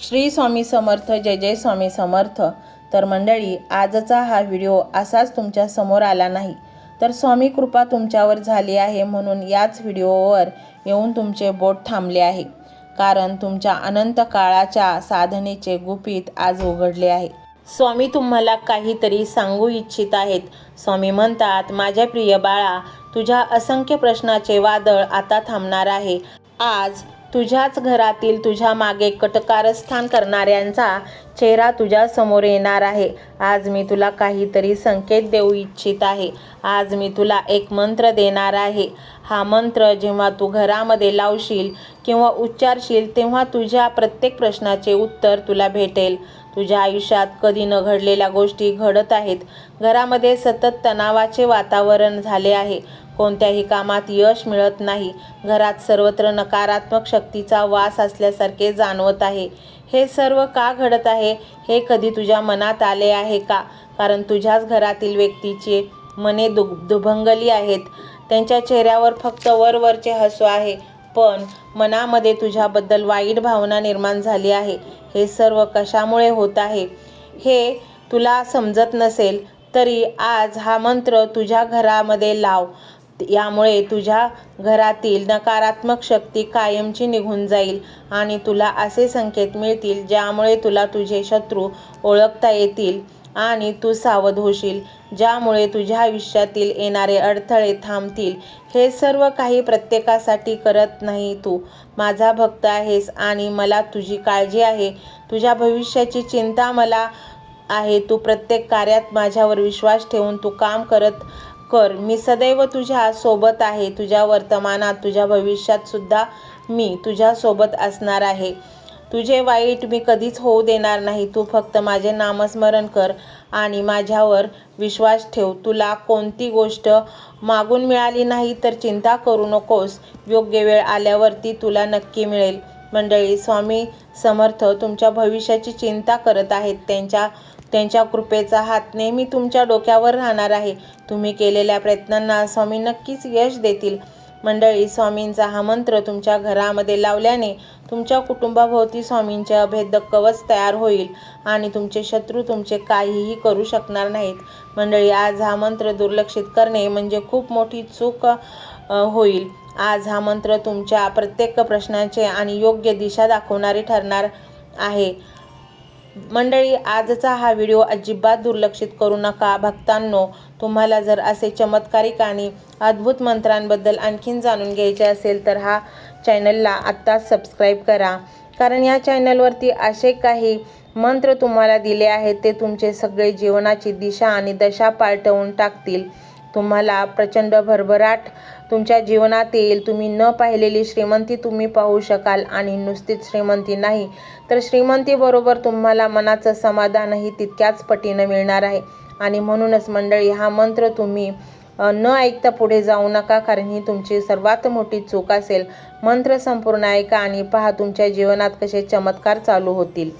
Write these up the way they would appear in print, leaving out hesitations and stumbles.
श्री स्वामी समर्थ, जय जय स्वामी समर्थ। तर मंडळी, आजचा हा व्हिडिओ असाच तुमच्या समोर आला नाही, तर स्वामी कृपा तुमच्यावर झाली आहे म्हणून याच व्हिडिओवर येऊन तुमचे बोट थांबले आहे। कारण तुमच्या अनंत काळाच्या साधनेचे गुपित आज उघडले आहे। स्वामी तुम्हाला काहीतरी सांगू इच्छित आहेत। स्वामी म्हणतात, माझ्या प्रिय बाळा, तुझ्या असंख्य प्रश्नाचे वादळ आता थांबणार आहे। आज तुझ्याच घरातील तुझ्या मागे कटकारस्थान करणाऱ्यांचा चेहरा तुझ्या समोर येणार आहे। आज मी तुला काहीतरी संकेत देऊ इच्छित आहे। आज मी तुला एक मंत्र देणार आहे। हा मंत्र जेव्हा तू घरामध्ये लावशील किंवा उच्चारशील तेव्हा तुझ्या प्रत्येक प्रश्नाचे उत्तर तुला भेटेल। तुझ्या आयुष्यात कधी न घडलेल्या गोष्टी घडत आहेत। घरामध्ये सतत तणावाचे वातावरण झाले आहे। कोणत्याही कामात यश मिळत नाही। घरात सर्वत्र नकारात्मक शक्तीचा वास असल्यासारखे जाणवत आहे। हे सर्व का घडत आहे हे कधी तुझ्या मनात आले आहे का? कारण तुझ्याच घरातील व्यक्तीची मने दुभंगली आहेत। त्यांच्या चेहऱ्यावर फक्त वरवरचे हसू आहे, पण मनामध्ये तुझ्याबद्दल वाईट भावना निर्माण झाली आहे। हे सर्व कशामुळे होत आहे हे तुला समजत नसेल तरी आज हा मंत्र तुझ्या घरामध्ये लाव। यामुळे तुझ्या घरातील नकारात्मक शक्ती कायमची निघून जाईल आणि तुला असे संकेत मिळतील ज्यामुळे तुला तुझे शत्रू ओळखता येतील आणि तू सावध होशील, ज्यामुळे तुझ्या आयुष्यातील येणारे अडथळे थांबतील। हे सर्व काही प्रत्येकासाठी करत नाही, तू माझा भक्त आहेस आणि मला तुझी काळजी आहे। तुझ्या भविष्याची चिंता मला आहे। तू प्रत्येक कार्यात माझ्यावर विश्वास ठेवून तू काम कर। मी सदैव तुझ्या सोबत आहे। तुझ्या वर्तमानात, तुझ्या भविष्यात सुद्धा मी तुझ्या सोबत असणार आहे। तुझे वाईट मी कधीच होऊ देणार नाही। तू फक्त माझे नामस्मरण कर आणि माझ्यावर विश्वास ठेव। तुला कोणती गोष्ट मागून मिळाली नाही तर चिंता करू नकोस। योग्य वेळ आल्यावरती तुला नक्की मिळेल। मंडळी, स्वामी समर्थ तुमच्या भविष्याची चिंता करत आहेत। त्यांच्या कृपेचा हात नेहमी तुमच्या डोक्यावर राहणार आहे। तुम्ही केलेल्या प्रयत्नांना स्वामी नक्कीच यश देतील। मंडळी, स्वामींचा हा मंत्र तुमच्या घरामध्ये लावल्याने तुमच्या कुटुंबाभोवती स्वामींचे अभेद्य कवच तयार होईल आणि तुमचे शत्रू तुमचे काहीही करू शकणार नाहीत। मंडळी, आज हा मंत्र दुर्लक्षित करणे म्हणजे खूप मोठी चूक होईल। आज हा मंत्र तुमच्या प्रत्येक प्रश्नाचे आणि योग्य दिशा दाखवणारे ठरणार आहे। मंडळी, आजचा हा व्हिडिओ अजिबात दुर्लक्षित करू नका। भक्तांनो, तुम्हाला जर असे चमत्कारिक आणि अद्भुत मंत्रांबद्दल आणखीन जाणून घ्यायचे असेल तर हा चॅनलला आत्ताच सबस्क्राईब करा। कारण या चॅनलवरती असे काही मंत्र तुम्हाला दिले आहेत ते तुमचे सगळे जीवनाची दिशा आणि दशा पालटवून टाकतील। तुम्हाला प्रचंड भरभराट तुमच्या जीवनात येईल। तुम्ही न पाहिलेली श्रीमंती तुम्ही पाहू शकाल आणि नुसतीच श्रीमंती नाही तर श्रीमंतीबरोबर तुम्हाला मनाचं समाधानही तितक्याच पटीनं मिळणार आहे। आणि म्हणूनच मंडळी, हा मंत्र तुम्ही न ऐकता पुढे जाऊ नका, कारण ही तुमची सर्वात मोठी चूक असेल। मंत्र संपूर्ण ऐका आणि पहा तुमच्या जीवनात कसे चमत्कार चालू होतील।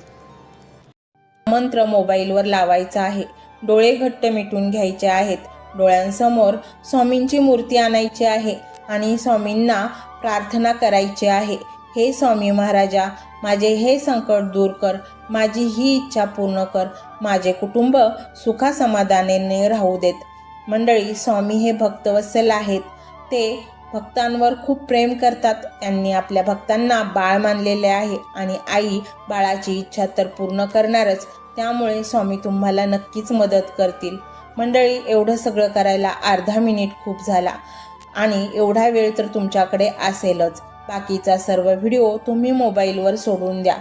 मंत्र मोबाईलवर लावायचा आहे। डोळे घट्ट मिटून घ्यायचे आहेत। डोळ्यांसमोर स्वामींची मूर्ती आणायची आहे आणि स्वामींना प्रार्थना करायची आहे। हे स्वामी महाराजा, माझे हे संकट दूर कर, माझी ही इच्छा पूर्ण कर, माझे कुटुंब सुखासमाधानाने राहू देत। मंडळी, स्वामी हे भक्तवत्सल आहेत। ते भक्तांवर खूप प्रेम करतात। त्यांनी आपल्या भक्तांना बाळ मानलेले आहे आणि आई बाळाची इच्छा तर पूर्ण करणारच। त्यामुळे स्वामी तुम्हाला नक्कीच मदत करतील। मंडळी, एवढं सगळं करायला अर्धा मिनिट खूप झाला आणि एवढा वेळ तर तुमच्याकडे असेलच। बाकीचा सर्व व्हिडिओ तुम्ही मोबाईलवर सोडून द्या,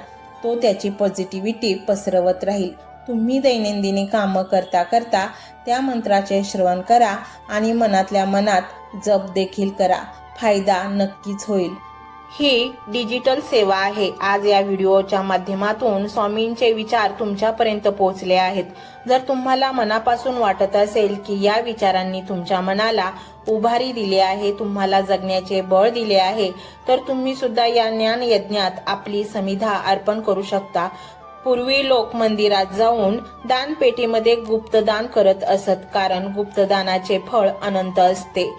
तो त्याची पॉझिटिव्हिटी पसरवत राहील। तुम्ही दैनंदिनी कामं करता करता त्या मंत्राचे श्रवण करा आणि मनातल्या मनात जप देखील करा। फायदा नक्कीच होईल। ही डिजिटल सेवा आहे। आज या व्हिडिओच्या माध्यमातून स्वामींचे विचार तुमच्यापर्यंत पोहोचले आहेत। जर तुम्हाला मनापासून वाटत असेल की या विचारांनी तुमच्या मनाला उभारी दिली आहे, तुम्हाला जगण्याचे बळ दिले आहे, तर तुम्ही सुद्धा या ज्ञान यज्ञात आपली समिधा अर्पण करू शकता। पूर्वी लोक मंदिरात जाऊन दानपेटीमध्ये गुप्तदान करत असत, कारण गुप्तदानाचे फळ अनंत असते।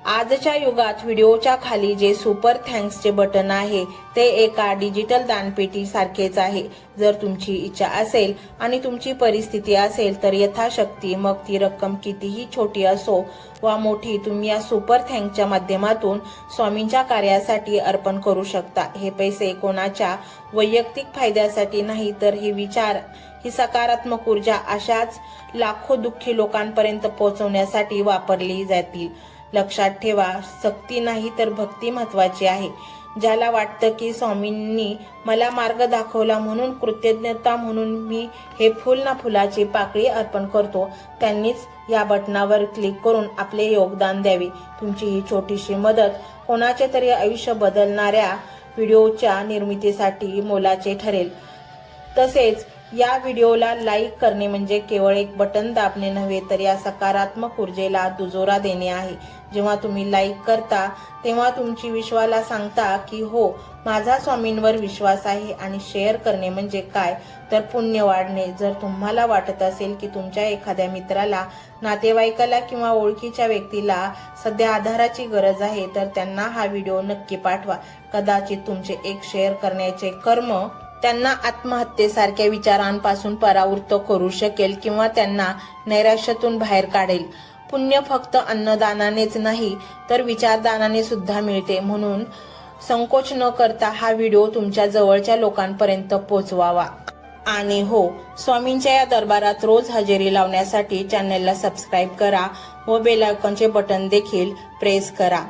आजच्या युगात व्हिडिओच्या खाली जे सुपर थँक्सचे बटन आहे ते एका डिजिटल दानपेटी सारखेच आहे। जर तुमची इच्छा असेल आणि तुमची परिस्थिती असेल तर यथाशक्ती, मग ती रक्कम कितीही छोटी असो वा मोठी, तुम्ही या सुपर थँक्सच्या माध्यमातून स्वामींच्या कार्यासाठी अर्पण करू शकता। हे पैसे कोणाच्या वैयक्तिक फायद्यासाठी नाही, तर हे विचार, ही सकारात्मक ऊर्जा अशाच लाखो दुःखी लोकांपर्यंत पोहोचवण्यासाठी वापरली जातील। लक्षात ठेवा, सक्ती नाही तर भक्ती महत्वाची आहे। ज्याला वाटतं की स्वामींनी मला मार्ग दाखवला म्हणून कृतज्ञता म्हणून मी हे फुल ना फुलाची पाकळी अर्पण करतो, त्यांनीच या बटनावर क्लिक करून आपले योगदान द्यावे। तुमची ही छोटीशी मदत कोणाचे तरी आयुष्य बदलणाऱ्या व्हिडिओच्या निर्मितीसाठी मोलाचे ठरेल। तसेच या व्हिडिओला लाईक करणे म्हणजे केवळ एक बटन दाबणे नव्हे, तर या सकारात्मक ऊर्जेला दुजोरा देणे आहे। जेव्हा तुम्ही लाईक करता तेव्हा तुमची विश्वाला सांगता की हो, माझा स्वामींवर विश्वास आहे। आणि शेअर करणे म्हणजे काय, तर पुण्य वाढणे। जर तुम्हाला वाटत असेल की तुमच्या एखाद्या मित्राला, नातेवाईकाला किंवा ओळखीच्या व्यक्तीला सध्या आधाराची गरज आहे, तर त्यांना हा व्हिडिओ नक्की पाठवा। कदाचित तुमचे एक शेअर करण्याचे कर्म त्यांना आत्महत्येसारख्या विचारांपासून परावृत्त करू शकेल किंवा त्यांना नैराश्यातून बाहेर काढेल। पुण्य फक्त अन्नदानानेच नाही तर विचारदानाने सुद्धा मिळते। म्हणून संकोच न करता हा व्हिडिओ तुमच्या जवळच्या लोकांपर्यंत पोहोचवावा। आणि हो, स्वामींच्या या दरबारात रोज हजेरी लावण्यासाठी चॅनलला सबस्क्राईब करा व बेल आयकॉनचे बटन देखील प्रेस करा।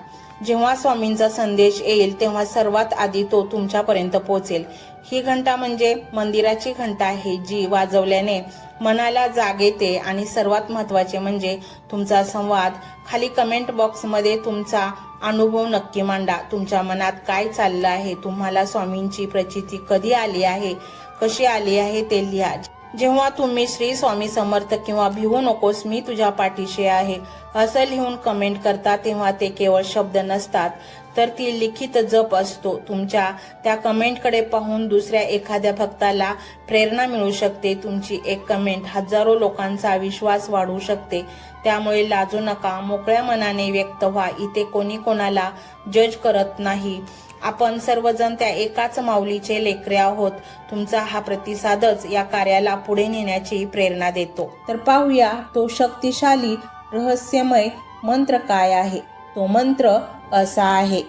जेव्हा स्वामींचा संदेश येईल तेव्हा सर्वात आधी तो तुमच्यापर्यंत पोहोचेल। ही घंटा म्हणजे मंदिराची घंटा आहे, जी वाजवल्याने मनाला जाग येते। आणि सर्वात महत्त्वाचे म्हणजे तुमचा संवाद। खाली कमेंट बॉक्समध्ये तुमचा अनुभव नक्की मांडा। तुमच्या मनात काय चाललं आहे, तुम्हाला स्वामींची प्रचिती कधी आली आहे, कशी आली आहे ते लिहा। जेव्हा तुम्ही श्री स्वामी समर्थ किंवा भिवू नकोस मी तुझ्या पाठीशी आहे असं लिहून कमेंट करता, तेव्हा ते केवळ शब्द नसतात, तर ती लिखित जप असतो। तुमच्या त्या कमेंटकडे पाहून दुसऱ्या एखाद्या भक्ताला प्रेरणा मिळू शकते। तुमची एक कमेंट हजारो लोकांचा विश्वास वाढवू शकते। त्यामुळे लाजू नका, मोकळ्या मनाने व्यक्त व्हा। इथे कोणी कोणाला जज करत नाही, आपण सर्वजण त्या एकाच माऊलीचे लेकरे आहोत। तुमचा हा प्रतिसादच या कार्याला पुढे नेण्याची प्रेरणा देतो। तर पाहूया तो शक्तिशाली रहस्यमय मंत्र काय आहे। तो मंत्र असा आहे,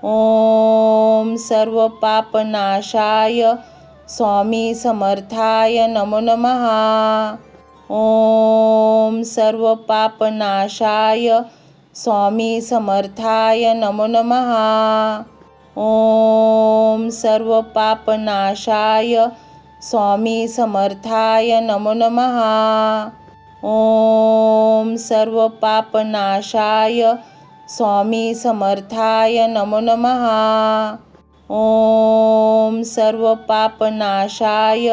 ओम सर्व पापनाशाय स्वामी समर्थाय नमो नमः। ओम सर्व पापनाशाय स्वामी समर्थाय नमो नमः। ओम सर्व पापनाशाय स्वामी समर्थाय नमो नमः। ओम सर्व पापनाशाय स्वामी समर्थाय नमो नमः। ओम सर्व पापनाशाय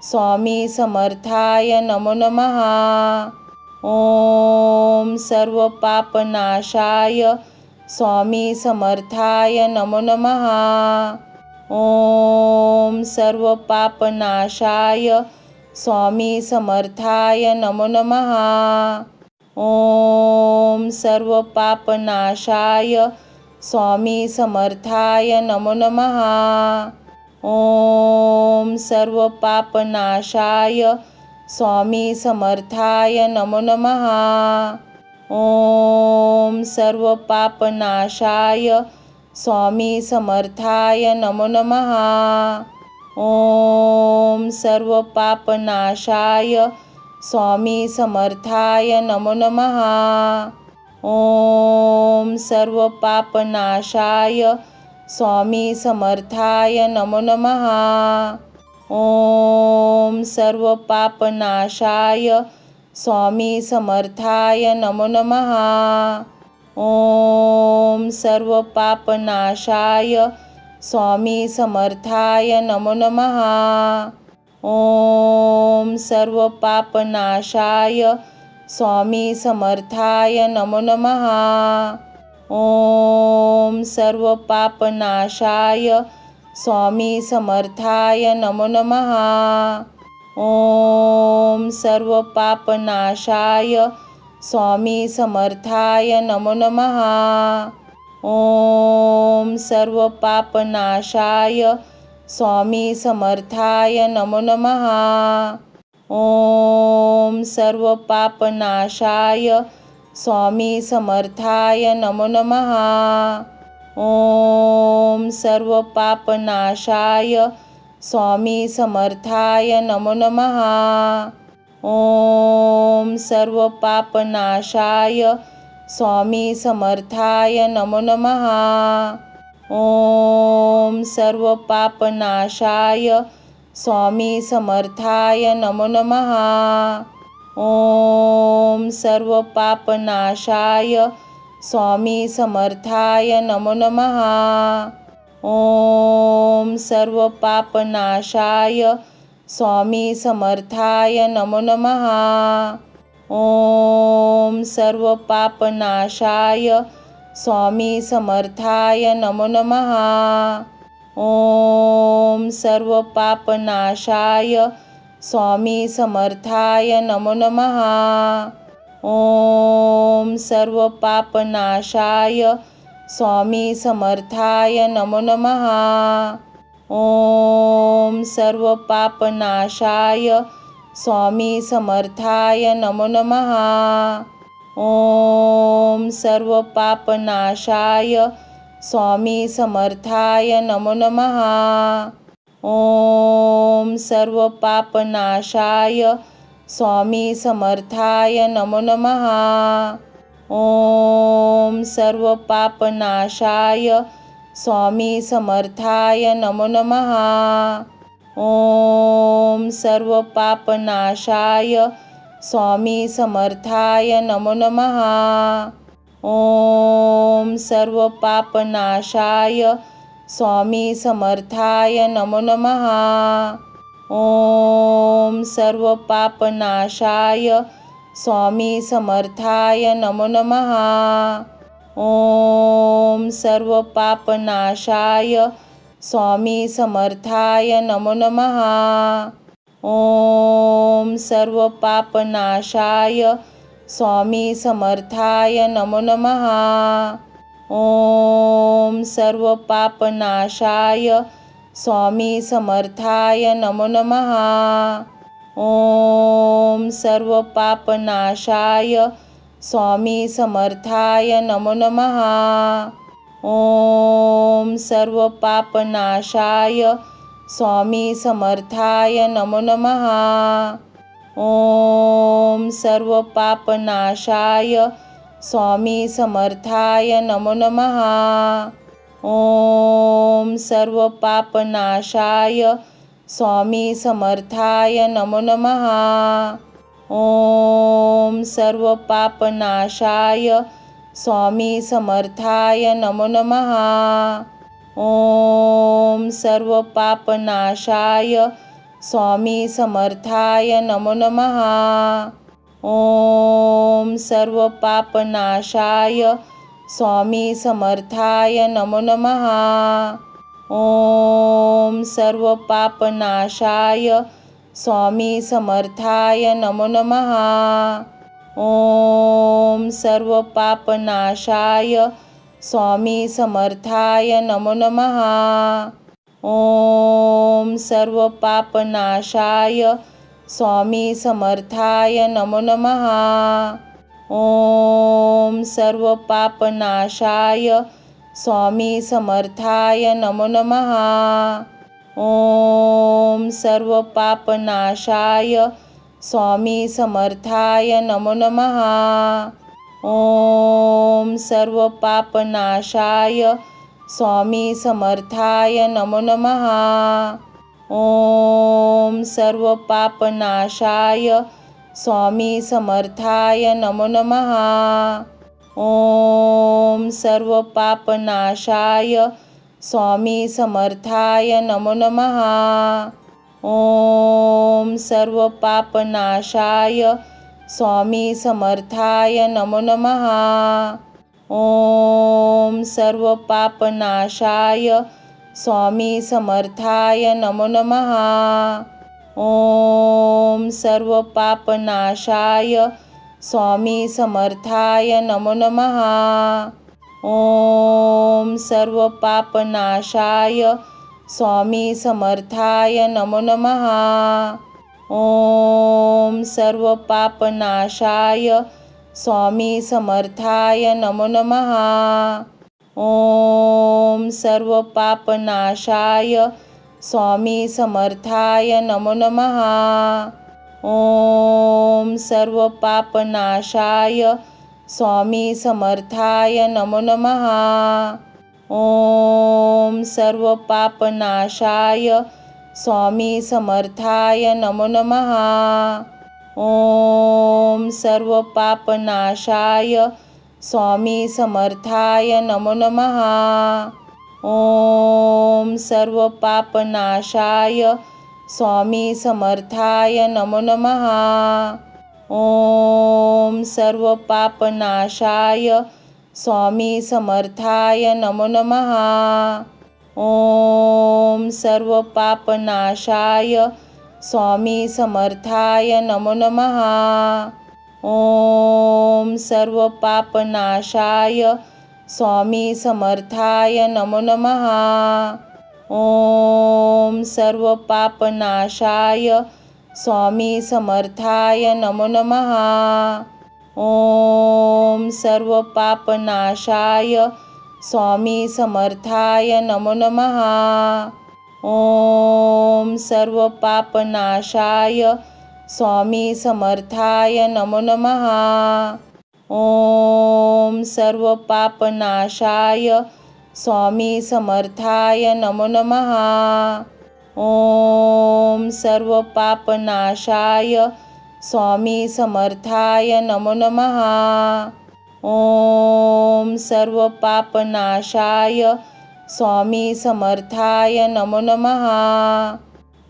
स्वामी समर्थाय नमो नमः। ओम सर्व पापनाशाय स्वामी समर्थाय नमो नमः। ओम सर्व पापनाशाय स्वामी समर्थाय नमो नमः। ओम सर्व पापनाशाय स्वामी समर्थाय नमो नमः। ओम सर्व पापनाशाय स्वामी समर्थाय नमो नमः। ओम सर्व पापनाशाय स्वामी समर्थाय नमो नमः। ओम सर्व पापनाशाय स्वामी समर्थाय नमो नमः। ओम सर्व पापनाशाय स्वामी समर्थाय नमो नमः। ओम सर्व पापनाशाय स्वामी समर्थाय नमो नमः। ओम सर्व पापनाशाय स्वामी समर्थाय नमो नमः। ओम सर्व पापनाशाय स्वामी समर्थाय नमो नमः। ओम सर्व पापनाशाय स्वामी समर्थाय नमो नमः। ओम सर्व पापनाशाय स्वामी समर्थाय नमो नमः। ओम सर्व पापनाशाय स्वामी समर्थाय नमो नमः। ओम सर्व पापनाशाय स्वामी समर्थाय नमो नमः। ओम सर्व पापनाशाय स्वामी समर्थाय नमो नमः। ओम सर्व पापनाशाय स्वामी समर्थाय नमो नमः। ओम सर्व पापनाशाय स्वामी समर्थाय नमो नमः। ओम सर्व पापनाशाय स्वामी समर्थाय नमो नमः। ओम सर्व पापनाशाय स्वामी समर्थाय नमो नमः। ओम सर्व पापनाशाय स्वामी समर्थाय नमो नमः। ओम सर्व पापनाशाय स्वामी समर्थाय नमो नमः। ओम सर्व पापनाशाय स्वामी समर्थाय नमो नमः। ओम सर्व पापनाशाय स्वामी समर्थाय नमो नमः। ओम सर्व पापनाशाय स्वामी समर्थाय नमो नमः। ओम सर्व पापनाशाय स्वामी समर्थाय नमो नमः। ओम सर्व पापनाशाय स्वामी समर्थाय नमो नमः। ओम सर्व पापनाशाय स्वामी समर्थाय नमो नमः। ओम सर्व पापनाशाय स्वामी समर्थाय नमो नमः। ओम सर्व पापनाशाय स्वामी समर्थाय नमो नमः। ओम सर्व पापनाशाय स्वामी समर्थाय नमो नमः। ओम सर्व पापनाशाय स्वामी समर्थाय नमो नमः। ओम सर्व पापनाशाय स्वामी समर्थाय नमो नमः। ओम सर्व पापनाशाय स्वामी समर्थाय नमो नमः। ओम सर्व पापनाशाय स्वामी समर्थाय नमो नमः। ओम सर्व पापनाशाय स्वामी समर्थाय नमो नमः। ओम सर्व पापनाशाय स्वामी समर्थाय नमो नमः। ओम सर्व पापनाशाय स्वामी समर्थाय नमो नमः। ओम सर्व पापनाशाय स्वामी समर्थाय नमो नमः। ओम सर्व पापनाशाय स्वामी समर्थाय नमो नमः। ओम सर्व पापनाशाय स्वामी समर्थाय नमो नमः। ओम सर्व पापनाशाय स्वामी समर्थाय नमो नमः। ओम सर्व पापनाशाय स्वामी समर्थाय नमो नमः। ओम सर्व पापनाशाय स्वामी समर्थाय नमो नमः। ओम सर्व पापनाशाय स्वामी समर्थाय नमो नमः। ओम सर्व पापनाशाय स्वामी समर्थाय नमो नमः। ओम सर्व पापनाशाय स्वामी समर्थाय नमो नमः। ओम सर्व पापनाशाय स्वामी समर्थाय नमो नमः। ओम सर्व पापनाशाय स्वामी समर्थाय नमो नमः। ओम सर्व पापनाशाय स्वामी समर्थाय नमो नमः। ओम सर्व पापनाशाय स्वामी समर्थाय नमो नमः। ओम सर्व पापनाशाय स्वामी समर्थाय नमो नमः। ओम सर्व पापनाशाय स्वामी समर्थाय नमो नमः। ओम सर्व पापनाशाय स्वामी समर्थाय नमो नमः। ओम सर्व पापनाशाय स्वामी समर्थाय नमो नमः। ओम सर्व पापनाशाय स्वामी समर्थाय नमो नमः। ओम सर्व पापनाशाय स्वामी समर्थाय नमो नमः। ओम सर्व पापनाशाय स्वामी समर्थाय नमो नमः। ओम सर्व पापनाशाय स्वामी समर्थाय नमो नमः। ओम सर्व पापनाशाय स्वामी समर्थाय नमो नमः। ओम सर्व पापनाशाय स्वामी समर्थाय नमो नमः। ओम सर्व पापनाशाय स्वामी समर्थाय नमो नमः। ओम सर्व पापनाशाय स्वामी समर्थाय नमो नमः। ओम सर्व पापनाशाय स्वामी समर्थाय नमो नमः। ओम सर्व पापनाशाय स्वामी समर्थाय नमो नमः। ओम सर्व पापनाशाय स्वामी समर्थाय नमो नमः। ओम सर्व पापनाशाय स्वामी समर्थाय नमो नमः।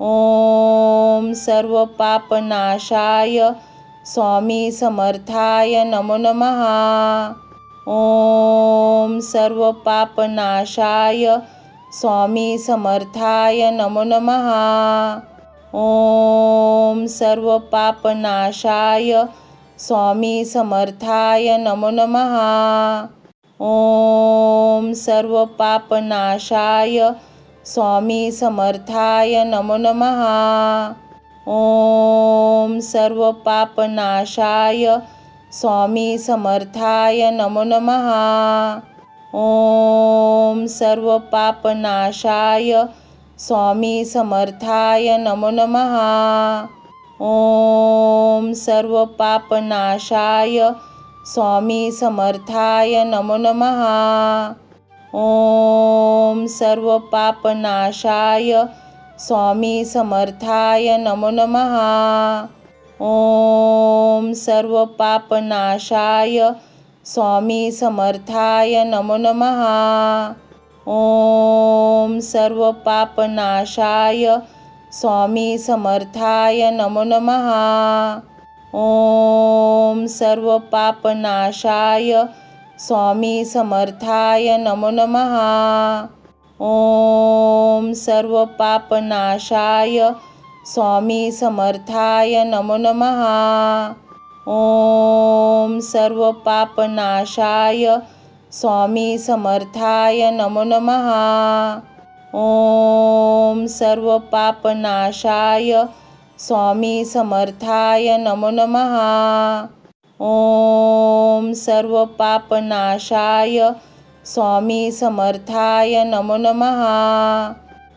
ओम सर्व पापनाशाय स्वामी समर्थाय नमो नमः। ओम सर्व पापनाशाय स्वामी समर्थाय नमो नमः। ओम सर्व पापनाशाय स्वामी समर्थाय नमो नमः। ओम सर्व पापनाशाय स्वामी समर्थाय नमो नमः। ओम सर्व पापनाशाय स्वामी समर्थाय नमो नमः। ओम सर्व पापनाशाय स्वामी समर्थाय नमो नमः। ओम सर्व पापनाशाय स्वामी समर्थाय नमो नमः। ओम सर्व पापनाशाय स्वामी समर्थाय नमो नमः। ओम सर्व पापनाशाय स्वामी समर्थाय नमो नमः। ओम सर्व पापनाशाय स्वामी समर्थाय नमो नमः। ओम सर्व पापनाशाय स्वामी समर्थाय नमो नमः। ओम सर्व पापनाशाय स्वामी समर्थाय नमो नमः। ओम सर्व पापनाशाय स्वामी समर्थाय नमो नमः। ओम सर्व पापनाशाय स्वामी समर्थाय नमो नमः। ओम सर्व पापनाशाय स्वामी समर्थाय नमो नमः।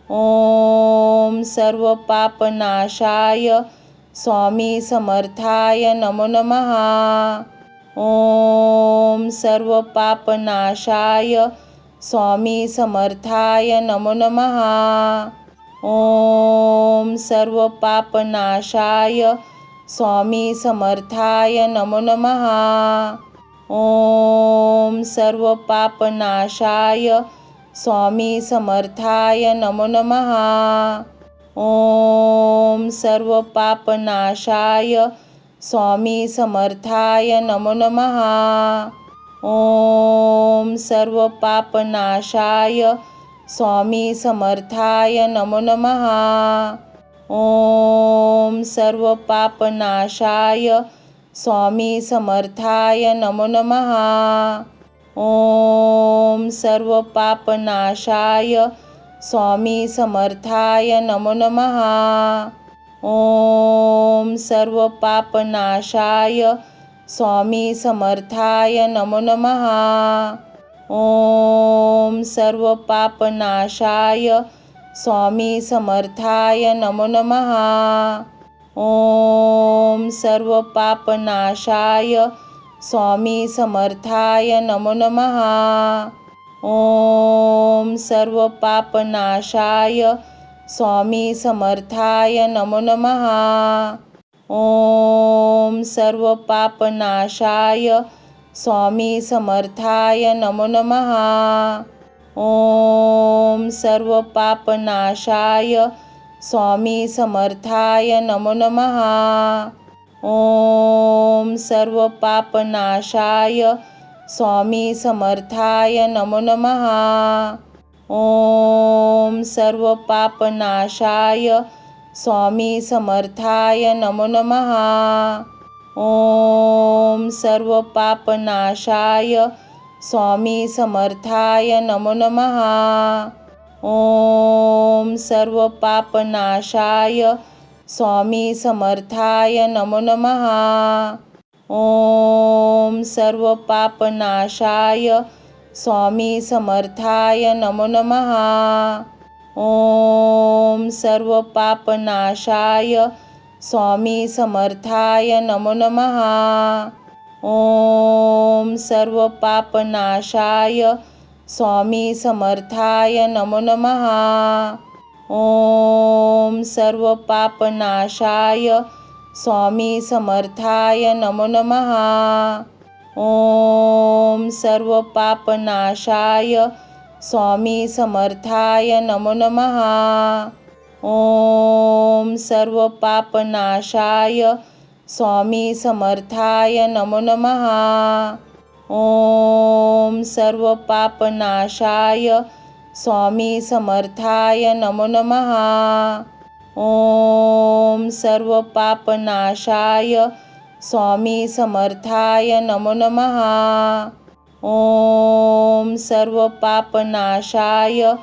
ओम सर्व पापनाशाय स्वामी समर्थाय नमो नमः। ओम सर्व पापनाशाय स्वामी समर्थाय नमो नमः। ओम सर्व पापनाशाय स्वामी समर्थाय नमो नमः। ओम सर्व पापनाशाय स्वामी समर्थाय नमो नमः। ओम सर्व पापनाशाय स्वामी समर्थाय नमो नमः। ओम सर्व पापनाशाय स्वामी समर्थाय नमो नमः। ओम सर्व पापनाशाय स्वामी समर्थाय नमो नमः। ओम सर्व पापनाशाय स्वामी समर्थाय नमो नमः। ओम सर्व पापनाशाय स्वामी समर्थाय नमो नमः। ओम सर्व पापनाशाय स्वामी समर्थाय नमो नमः। ओम सर्व पापनाशाय स्वामी समर्थाय नमो नमः। ओम सर्व पापनाशाय स्वामी समर्थाय नमो नमः। ओम सर्व पापनाशाय स्वामी समर्थाय नमो नमः। ओम सर्व पापनाशाय स्वामी समर्थाय नमो नमः। ओम सर्व पापनाशाय स्वामी समर्थाय नमो नमः। ओम सर्व पापनाशाय स्वामी समर्थाय नमो नमः। ओम सर्व पापनाशाय स्वामी समर्थाय नमो नमः। ओम सर्व पापनाशाय स्वामी समर्थाय नमो नमः। ओम सर्व पापनाशाय स्वामी समर्थाय नमो नमः। ओम सर्व पापनाशाय स्वामी समर्थाय नमो नमः। ओम सर्व पापनाशाय स्वामी समर्थाय नमो नमः। ओम सर्व पापनाशाय स्वामी समर्थाय नमो नमः। ओम सर्व पापनाशाय स्वामी समर्थाय नमो नमः। ओम सर्व पापनाशाय स्वामी समर्थाय नमो नमः। ओम सर्व पापनाशाय स्वामी समर्थाय नमो नमः। ओम सर्व पापनाशाय स्वामी समर्थाय नमो नमः। ओम सर्व पापनाशाय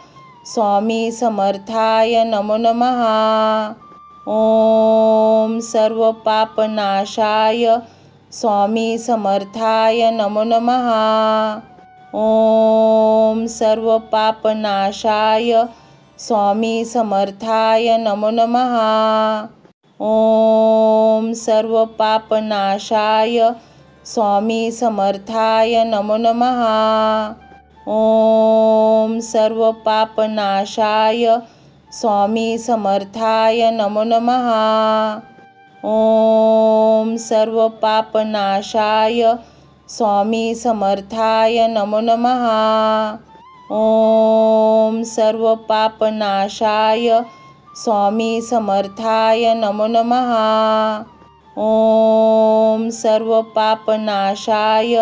स्वामी समर्थाय नमो नमः। ओम सर्व पापनाशाय स्वामी समर्थाय नमो नमः। ओम सर्व पापनाशाय स्वामी समर्थाय नमो नमः। ओम सर्व पापनाशाय स्वामी समर्थाय नमो नमः। ओम सर्व पापनाशाय स्वामी समर्थाय नमो नमः। ओम सर्व पापनाशाय स्वामी समर्थाय नमो नमः। ओम सर्व पापनाशाय स्वामी समर्थाय नमो नमः। ओम सर्व पापनाशाय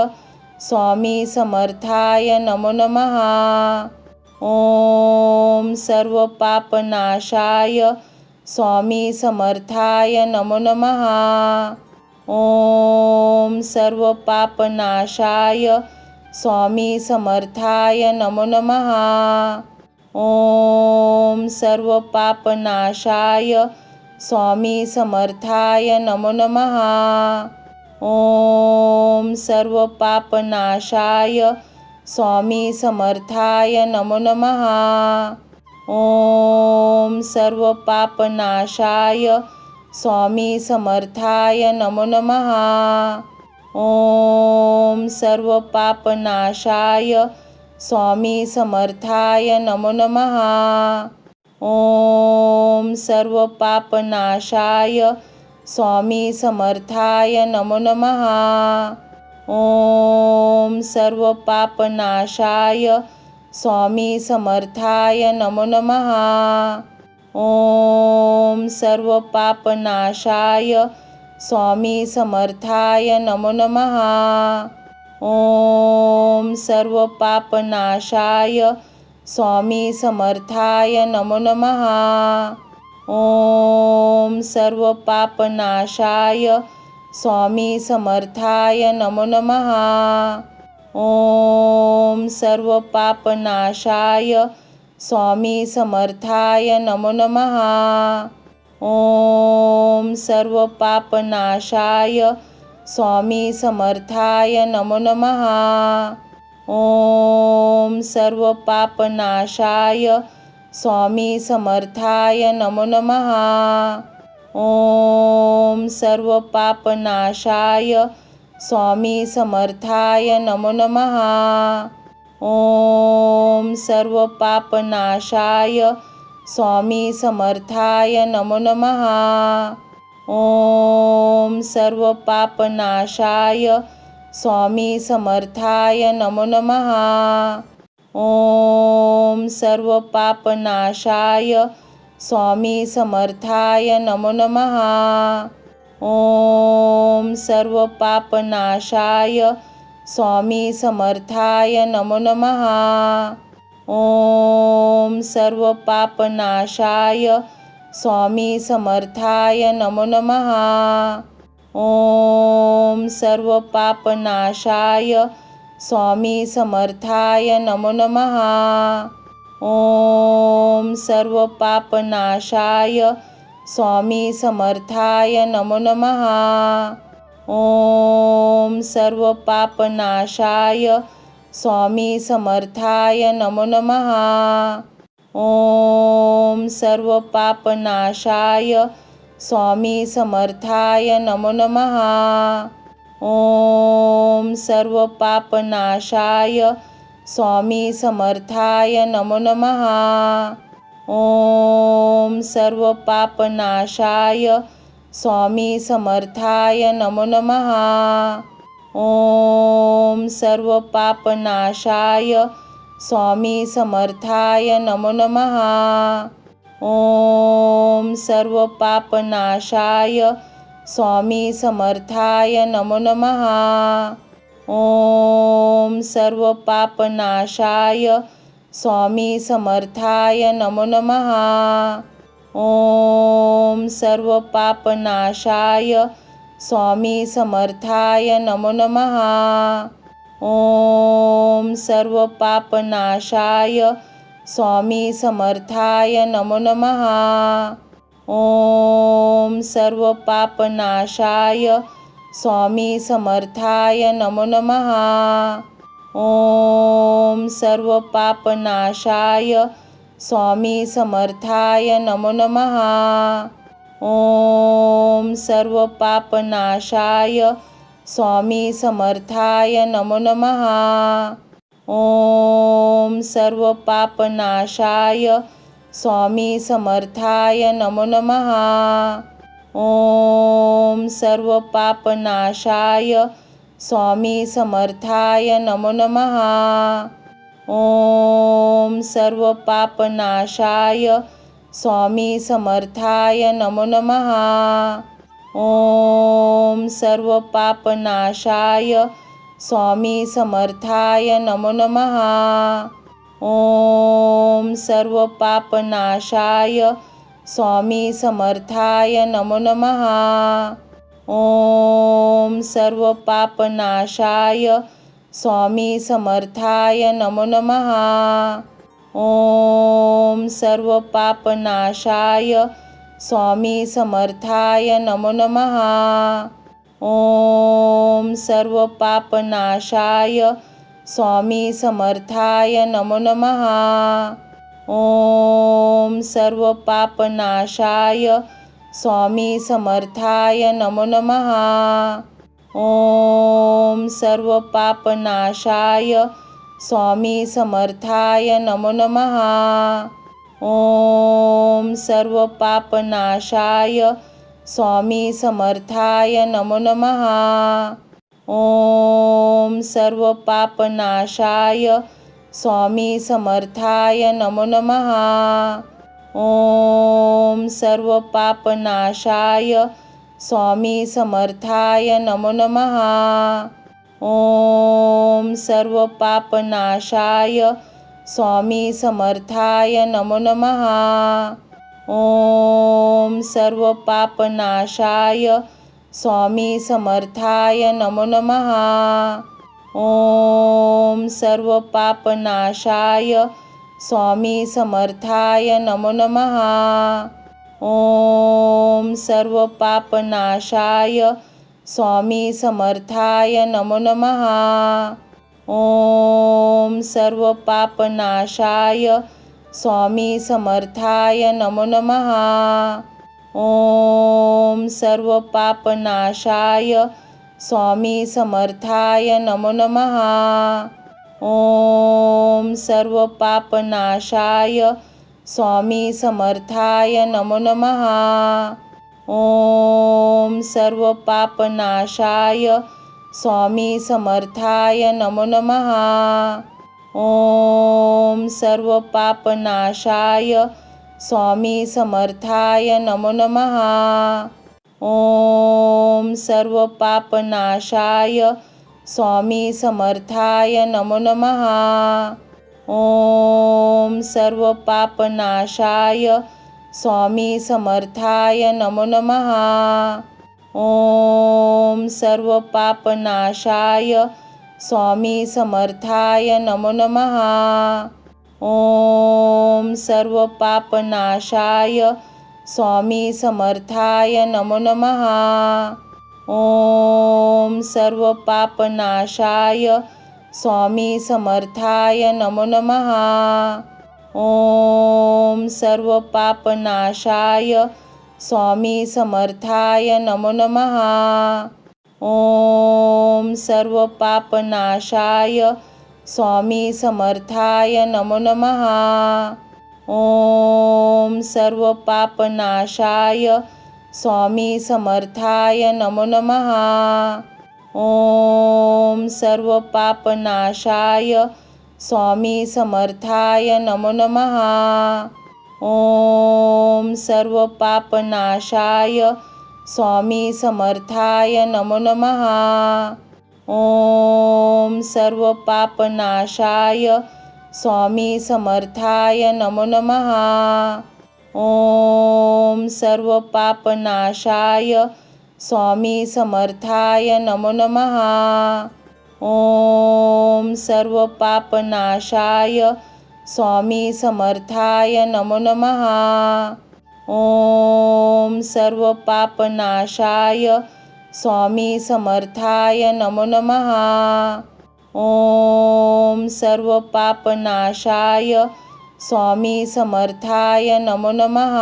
स्वामी समर्थाय नमो नमः। ओम सर्व पापनाशाय स्वामी समर्थाय नमो नमः। ओम सर्व पापनाशाय स्वामी समर्थाय नमो नमः। ओम सर्व पापनाशाय स्वामी समर्थाय नमो नमः। ओम सर्व पापनाशाय स्वामी समर्थाय नमो नमः। ओम सर्व पापनाशाय स्वामी समर्थाय नमो नमः। ओम सर्व पापनाशाय स्वामी समर्थाय नमो नमः। ओम सर्व पापनाशाय स्वामी समर्थाय नमो नमः। ओम सर्व पापनाशाय स्वामी समर्थाय नमो नमः। ओम सर्व पापनाशाय स्वामी समर्थाय नमो नमः। ओम सर्व पापनाशाय स्वामी समर्थाय नमो नमः। ओम सर्व पापनाशाय स्वामी समर्थाय नमो नमः। ओम सर्व पापनाशाय स्वामी समर्थाय नमो नमः। ओम सर्व पापनाशाय स्वामी समर्थाय नमो नमः। ओम सर्व पापनाशाय स्वामी समर्थाय नमो नमः। ओम सर्व पापनाशाय स्वामी समर्थाय नमो नमः। ओम सर्व पापनाशाय स्वामी समर्थाय नमो नमः। ओम सर्व पापनाशाय स्वामी समर्थाय नमो नमः। ओम सर्व पापनाशाय स्वामी समर्थाय नमो नमः। ओम सर्व पापनाशाय स्वामी समर्थाय नमो नमः। ओम सर्व पापनाशाय स्वामी समर्थाय नमो नमः। ओम सर्व पापनाशाय स्वामी समर्थाय नमो नमः। ओम सर्व पापनाशाय स्वामी समर्थाय नमो नमः। ओम सर्व पापनाशाय स्वामी समर्थाय नमो नमः। ओम सर्व पापनाशाय स्वामी समर्थाय नमो नमः। ओम सर्व पापनाशाय स्वामी समर्थाय नमो नमः। ओम सर्व पापनाशाय स्वामी समर्थाय नमो नमः। ओम सर्व पापनाशाय स्वामी समर्थाय नमो नमः। ओम सर्व पापनाशाय स्वामी समर्थाय नमो नमः। ओम सर्व पापनाशाय स्वामी समर्थाय नमो नमः। ओम सर्व पापनाशाय स्वामी समर्थाय नमो नमः। ओम सर्व पापनाशाय स्वामी समर्थाय नमो नमः। ओम सर्व पापनाशाय स्वामी समर्थाय नमो नमः। ओम सर्व पापनाशाय स्वामी समर्थाय नमो नमः। ओम सर्व पापनाशाय स्वामी समर्थाय नमो नमः। ओम सर्व पापनाशाय स्वामी समर्थाय नमो नमः। ओम सर्व पापनाशाय स्वामी समर्थाय नमो नमः। ओम सर्व पापनाशाय स्वामी समर्थाय नमो नमः। ओम सर्व पापनाशाय स्वामी समर्थाय नमो नमः। ओम सर्व पापनाशाय स्वामी समर्थाय नमो नमः। ओम सर्व पापनाशाय स्वामी समर्थाय नमो नमः। ओम सर्व पापनाशाय स्वामी समर्थाय नमो नमः। ओम सर्व पापनाशाय स्वामी समर्थाय नमो नमः। ओम सर्व पापनाशाय स्वामी समर्थाय नमो नमः। ओम सर्व पापनाशाय स्वामी समर्थाय नमो नमः। ओम सर्व पापनाशाय स्वामी समर्थाय नमो नमः। ओम सर्व पापनाशाय स्वामी समर्थाय नमो नमः। ओम सर्व पापनाशाय स्वामी समर्थाय नमो नमः। ओम सर्व पापनाशाय स्वामी समर्थाय नमो नमः। ओम सर्व पापनाशाय स्वामी समर्थाय नमो नमः। ओम सर्व पापनाशाय स्वामी समर्थाय नमो नमः। ओम सर्व पापनाशाय स्वामी समर्थाय नमो नमः। ओम सर्व पापनाशाय स्वामी समर्थाय नमो नमः। ओम सर्व पापनाशाय स्वामी समर्थाय नमो नमः। ओम सर्व पापनाशाय स्वामी समर्थाय नमो नमः। ओम सर्व पापनाशाय स्वामी समर्थाय नमो नमः। ओम सर्व पापनाशाय स्वामी समर्थाय नमो नमः। ओम सर्व पापनाशाय स्वामी समर्थाय नमो नमः। ओम सर्व पापनाशाय स्वामी समर्थाय नमो नमः। ओम सर्व पापनाशाय स्वामी समर्थाय नमो नमः। ओम सर्व पापनाशाय स्वामी समर्थाय नमो नमः। ओम सर्व पापनाशाय स्वामी समर्थाय नमो नमः। ओम सर्व पापनाशाय स्वामी समर्थाय नमो नमः। ओम सर्व पापनाशाय स्वामी समर्थाय नमो नमः। ओम सर्व पापनाशाय स्वामी समर्थाय नमो नमः। ओम सर्व पापनाशाय स्वामी समर्थाय नमो नमः। ओम सर्व पापनाशाय स्वामी समर्थाय नमो नमः। ओम सर्व पापनाशाय स्वामी समर्थाय नमो नमः। ओम सर्व पापनाशाय स्वामी समर्थाय नमो नमः। ओम सर्व पापनाशाय स्वामी समर्थाय नमो नमः। ओम सर्व पापनाशाय स्वामी समर्थाय नमो नमः। ओम सर्व पापनाशाय स्वामी समर्थाय नमो नमः।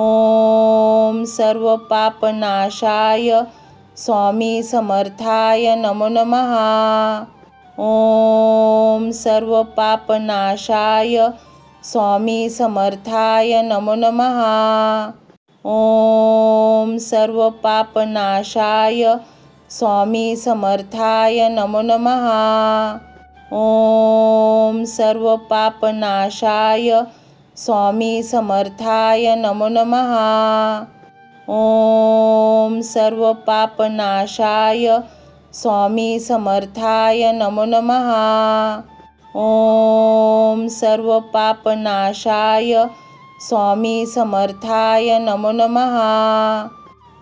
ओम सर्व पापनाशाय स्वामी समर्थाय नमो नमः। ओम सर्व पापनाशाय स्वामी समर्थाय नमो नमः। ओम सर्व पापनाशाय स्वामी समर्थाय नमो नमः। ओम सर्व पापनाशाय स्वामी समर्थाय नमो नमः। ओम सर्व पापनाशाय स्वामी समर्थाय नमो नमः। ओम सर्व पापनाशाय स्वामी समर्थाय नमो नमः।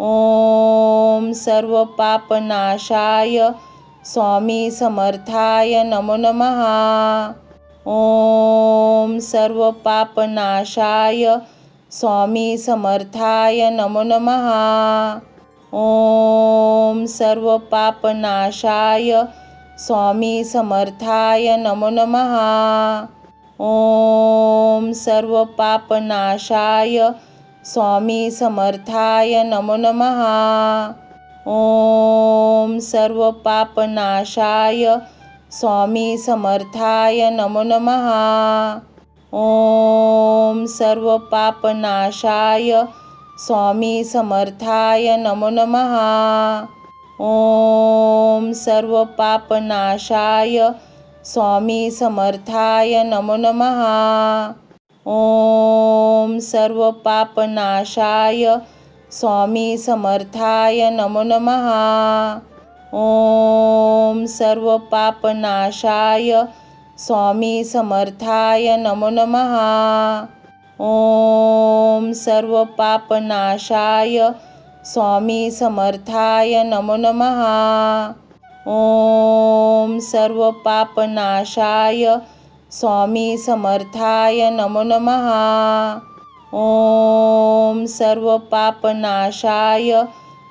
ओम सर्व पापनाशाय स्वामी समर्थाय नमो नमः। ओम सर्व पापनाशाय स्वामी समर्थाय नमो नमः। ओम सर्व पापनाशाय स्वामी समर्थाय नमो नमः। ओम सर्व पापनाशाय स्वामी समर्थाय नमो नमः। ओम सर्व पापनाशाय स्वामी समर्थाय नमो नमः। ओम सर्व पापनाशाय स्वामी समर्थाय नमो नमः। ओम सर्व पापनाशाय स्वामी समर्थाय नमो नमः। ओम सर्व पापनाशाय स्वामी समर्थाय नमो नमः। ओम सर्व पापनाशाय स्वामी समर्थाय नमो नमः। ओम सर्व पापनाशाय स्वामी समर्थाय नमो नमः। ओम सर्व पापनाशाय स्वामी समर्थाय नमो नमः। ओम सर्व पापनाशाय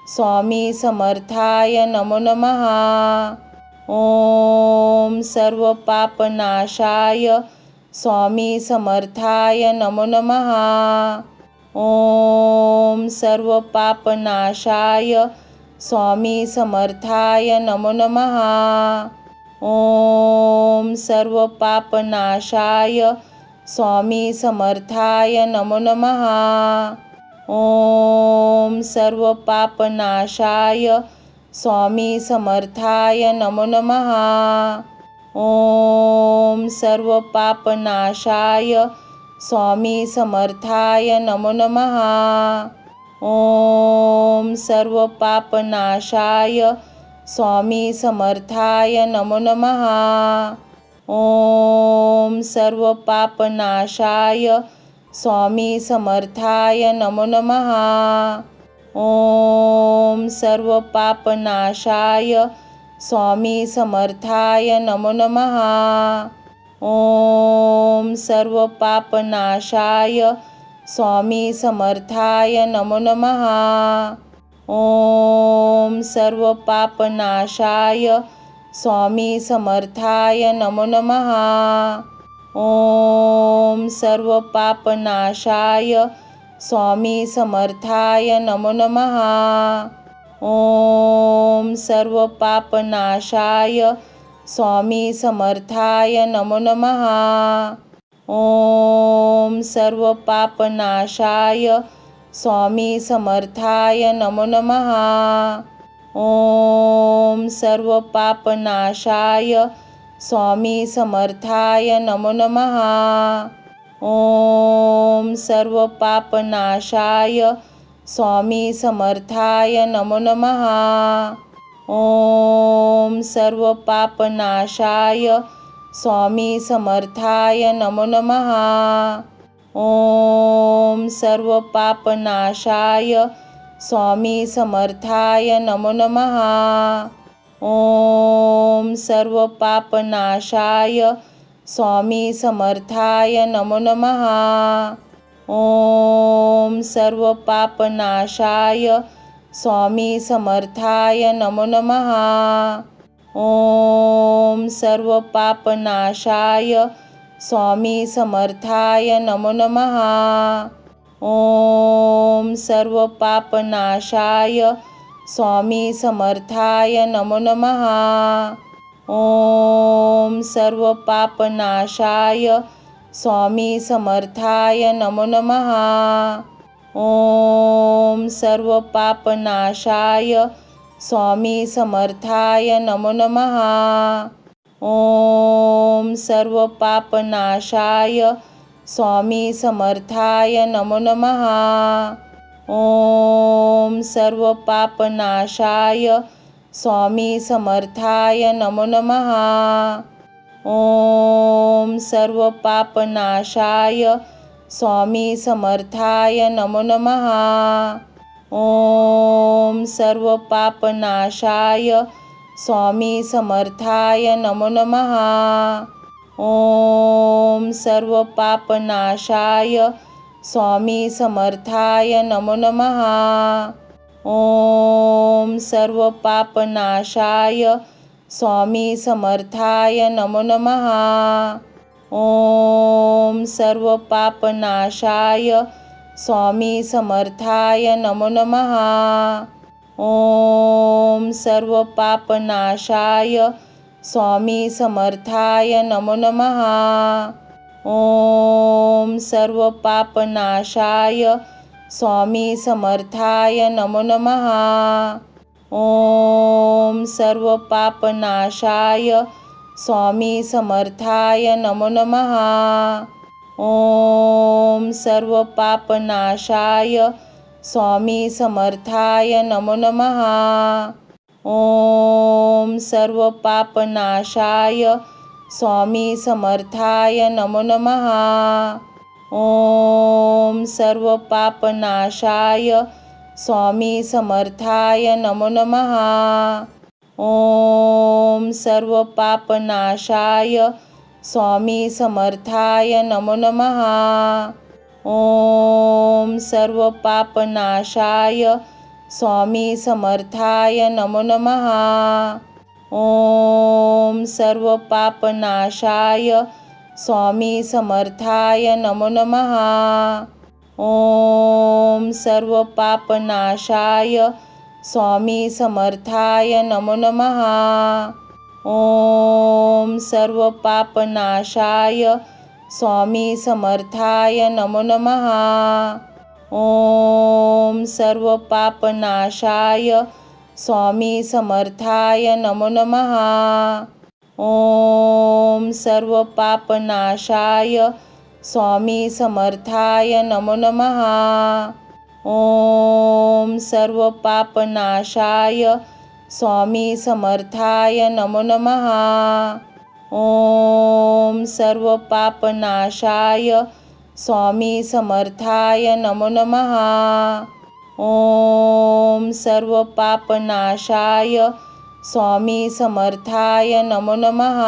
स्वामी समर्थाय नमो नमः। ओम सर्व पापनाशाय स्वामी समर्थाय नमो नमः। ओम सर्व पापनाशाय स्वामी समर्थाय नमो नमः। ओम सर्व पापनाशाय स्वामी समर्थाय नमो नमः। ओम सर्व पापनाशाय स्वामी समर्थाय नमो नमः। ओम सर्व पापनाशाय स्वामी समर्थाय नमो नमः। ओम सर्व पापनाशाय स्वामी समर्थाय नमो नमः। ओम सर्व पापनाशाय स्वामी समर्थाय नमो नमः। ओम सर्व पापनाशाय स्वामी समर्थाय नमो नमः। ओम सर्व पापनाशाय स्वामी समर्थाय नमो नमः। ओम सर्व पापनाशाय स्वामी समर्थाय नमो नमः। ओम सर्व पापनाशाय स्वामी समर्थाय नमो नमः। ओम सर्व पापनाशाय स्वामी समर्थाय नमो नमः। ओम सर्व पापनाशाय स्वामी समर्थाय नमो नमः। ओम सर्व पापनाशाय स्वामी समर्थाय नमो नमः। ओम सर्व पापनाशाय स्वामी समर्थाय नमो नमः। ओम सर्व पापनाशाय स्वामी समर्थाय नमो नमः। ओम सर्व पापनाशाय स्वामी समर्थाय नमो नमः। ओम सर्व पापनाशाय स्वामी समर्थाय नमो नमः। ओम सर्व पापनाशाय स्वामी समर्थाय नमो नमः। ओम सर्व पापनाशाय स्वामी समर्थाय नमो नमः। ओम सर्व पापनाशाय स्वामी समर्थाय नमो नमः। ओम सर्व पापनाशाय स्वामी समर्थाय नमो नमः। ओम सर्व पापनाशाय स्वामी समर्थाय नमो नमः। ओम सर्व पापनाशाय स्वामी समर्थाय नमो नमः। ओम सर्व पापनाशाय स्वामी समर्थाय नमो नमः। ओम सर्व पापनाशाय स्वामी समर्थाय नमो नमः। ओम सर्व पापनाशाय स्वामी समर्थाय नमो नमः। ओम सर्व पापनाशाय स्वामी समर्थाय नमो नमः। ओम सर्व पापनाशाय स्वामी समर्थाय नमो नमः। ओम सर्व पापनाशाय स्वामी समर्थाय नमो नमः। ओम सर्व पापनाशाय स्वामी समर्थाय नमो नमः। ओम सर्व पापनाशाय स्वामी समर्थाय नमो नमः। ओम सर्व पापनाशाय स्वामी समर्थाय नमो नमः। ओम सर्व पापनाशाय स्वामी समर्थाय नमो नमः। ओम सर्व पापनाशाय स्वामी समर्थाय नमो नमः। ओम सर्व पापनाशाय स्वामी समर्थाय नमो नमः। ओम सर्व पापनाशाय स्वामी समर्थाय नमो नमः। ओम सर्व पापनाशाय स्वामी समर्थाय नमो नमः। ओम सर्व पापनाशाय स्वामी समर्थाय नमो नमः। ओम सर्व पापनाशाय स्वामी समर्थाय नमो नमः। ओम सर्व पापनाशाय स्वामी समर्थाय नमो नमः। ओम सर्व पापनाशाय स्वामी समर्थाय नमो नमः। ओम सर्व पापनाशाय स्वामी समर्थाय नमो नमः। ओम सर्व पापनाशाय स्वामी समर्थाय नमो नमः। ओम सर्व पापनाशाय स्वामी समर्थाय नमो नमः। ओम सर्व पापनाशाय स्वामी समर्थाय नमो नमः।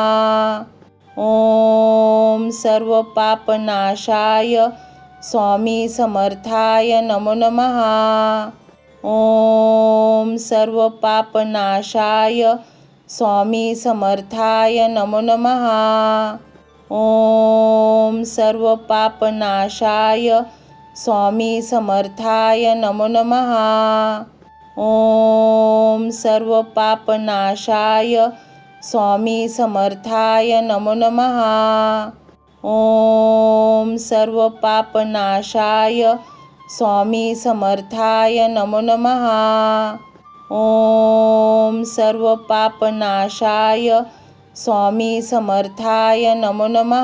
ओम सर्व पापनाशाय स्वामी समर्थाय नमो नमः। ओम सर्व पापनाशाय स्वामी समर्थाय नमो नमः। ओम सर्व पापनाशाय स्वामी समर्थाय नमो नमः। ओम सर्व पापनाशाय स्वामी समर्थाय नमो नमः। ओम सर्व पापनाशाय स्वामी समर्थाय नमो नमः। ओम सर्व पापनाशाय स्वामी समर्थाय नमो नमः।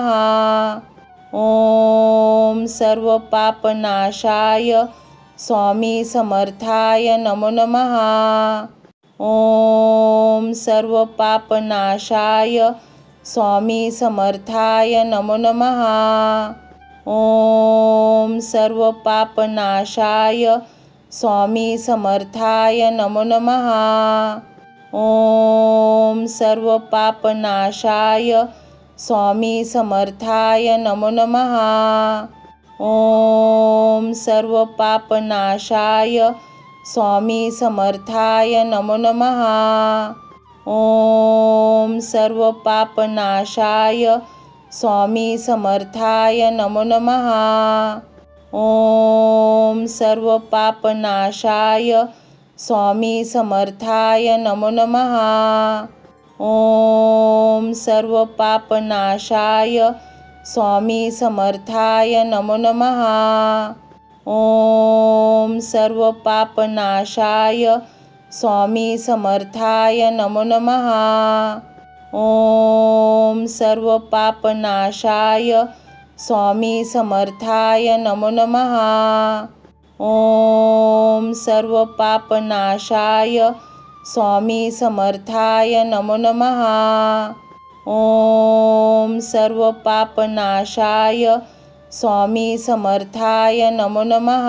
ओम सर्व पापनाशाय स्वामी समर्थाय नमो नमः। ओम सर्व पापनाशाय स्वामी समर्थाय नमो नमः। ओम सर्व पापनाशाय स्वामी समर्थाय नमो नमः। ओम सर्व पापनाशाय स्वामी समर्थाय नमो नमः। ओम सर्व पापनाशाय स्वामी समर्थाय नमो नमः। ओम सर्व पापनाशाय स्वामी समर्थाय नमो नमः। ओम सर्व पापनाशाय स्वामी समर्थाय नमो नमः। ओम सर्व पापनाशाय स्वामी समर्थाय नमो नमः। ओम सर्व पापनाशाय स्वामी समर्थाय नमो नमः। ओम सर्व पापनाशाय स्वामी समर्थाय नमो नमः। ओम सर्व पापनाशाय स्वामी समर्थाय नमो नमः। ओम सर्व पापनाशाय स्वामी समर्थाय नमो नमः।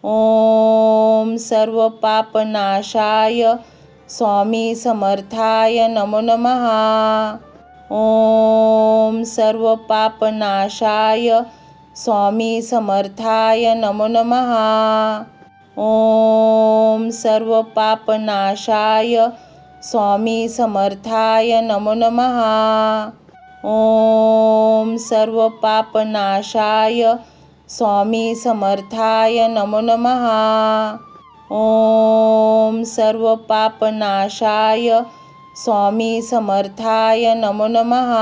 ओम सर्व पापनाशाय स्वामी समर्थाय नमो नमः। ओम सर्व पापनाशाय स्वामी समर्थाय नमो नमः। ओम सर्व पापनाशाय स्वामी समर्थाय नमो नमः। ओम सर्व पापनाशाय स्वामी समर्थाय नमो नमः। ओम सर्व पापनाशाय स्वामी समर्थाय नमो नमः।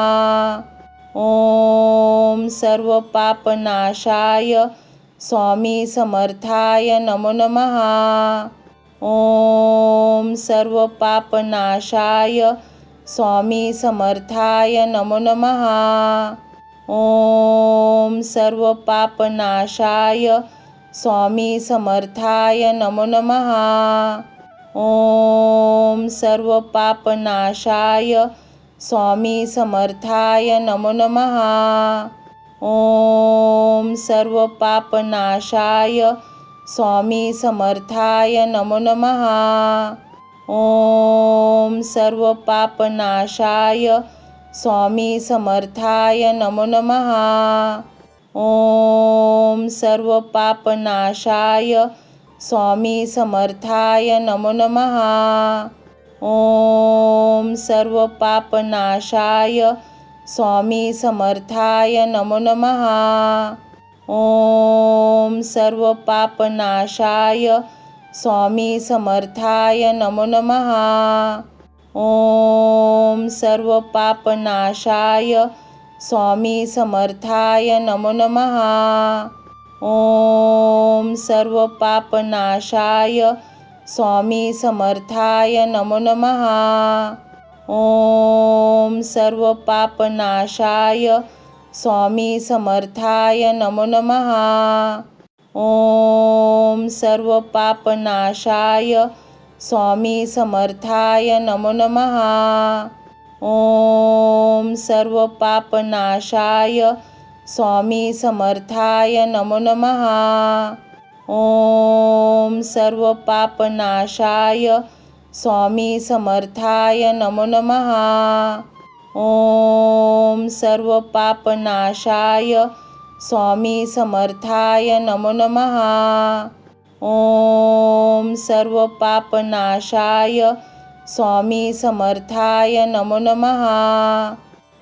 ओम सर्व पापनाशाय स्वामी समर्थाय नमो नमः। ओम सर्व पापनाशाय स्वामी समर्थाय नमो नमः। ओम सर्व पापनाशाय स्वामी समर्थाय नमो नमः। ओम सर्व पापनाशाय स्वामी समर्थाय नमो नमः। ओम सर्व पापनाशाय स्वामी समर्थाय नमो नमः। ओम सर्व पापनाशाय स्वामी समर्थाय नमो नमः। ओम सर्व पापनाशाय स्वामी समर्थाय नमो नमः। ओम सर्व पापनाशाय स्वामी समर्थाय नमो नमः। ओम सर्व पापनाशाय स्वामी समर्थाय नमो नमः। ओम सर्व पापनाशाय स्वामी समर्थाय नमो नमः। ओम सर्व पापनाशाय स्वामी समर्थाय नमो नमः। ओम सर्व पापनाशाय स्वामी समर्थाय नमो नमः। ओम सर्व पापनाशाय स्वामी समर्थाय नमो नमः। ओम सर्व पापनाशाय स्वामी समर्थाय नमो नमः। ओम सर्व पापनाशाय स्वामी समर्थाय नमो नमः। ओम सर्व पापनाशाय स्वामी समर्थाय नमो नमः। ओम सर्व पापनाशाय स्वामी समर्थाय नमो नमः।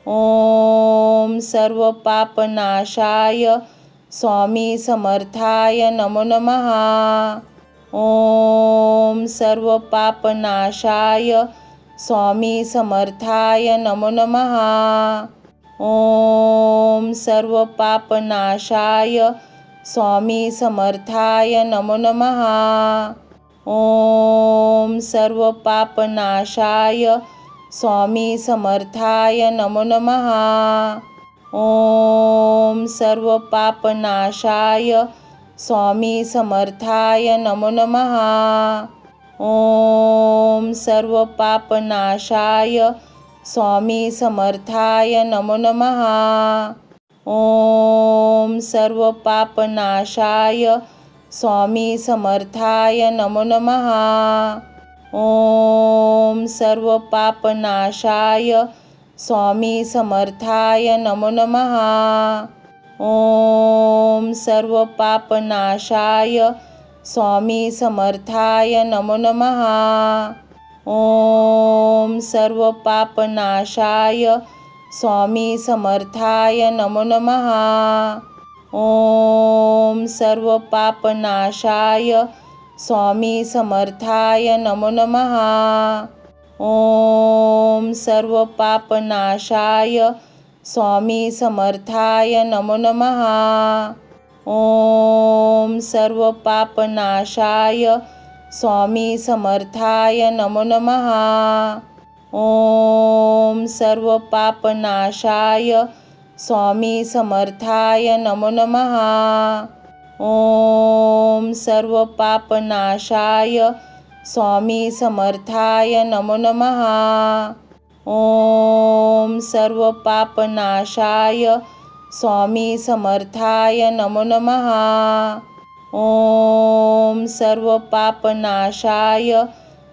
ओम सर्व पापनाशाय स्वामी समर्थाय नमो नमः। ओम सर्व पापनाशाय स्वामी समर्थाय नमो नमः। ओम सर्व पापनाशाय स्वामी समर्थाय नमो नमः। ओम सर्व पापनाशाय स्वामी समर्थाय नमो नमः। ओम सर्व पापनाशाय स्वामी समर्थाय नमो नमः। ओम सर्व पापनाशाय स्वामी समर्थाय नमो नमः। ओम सर्व पापनाशाय स्वामी समर्थाय नमो नमः। ओम सर्व पापनाशाय स्वामी समर्थाय नमो नमः। ओम सर्व पापनाशाय स्वामी समर्थाय नमो नमः। ओम सर्व पापनाशाय स्वामी समर्थाय नमो नमः। ओम सर्व पापनाशाय स्वामी समर्थाय नमो नमः। ओम सर्व पापनाशाय स्वामी समर्थाय नमो नमः। ओम सर्व पापनाशाय स्वामी समर्थाय नमो नमः। ओम सर्व पापनाशाय स्वामी समर्थाय नमो नमः। ओम सर्व पापनाशाय स्वामी समर्थाय नमो नमः। ओम सर्व पापनाशाय स्वामी समर्थाय नमो नमः। ओम सर्व पापनाशाय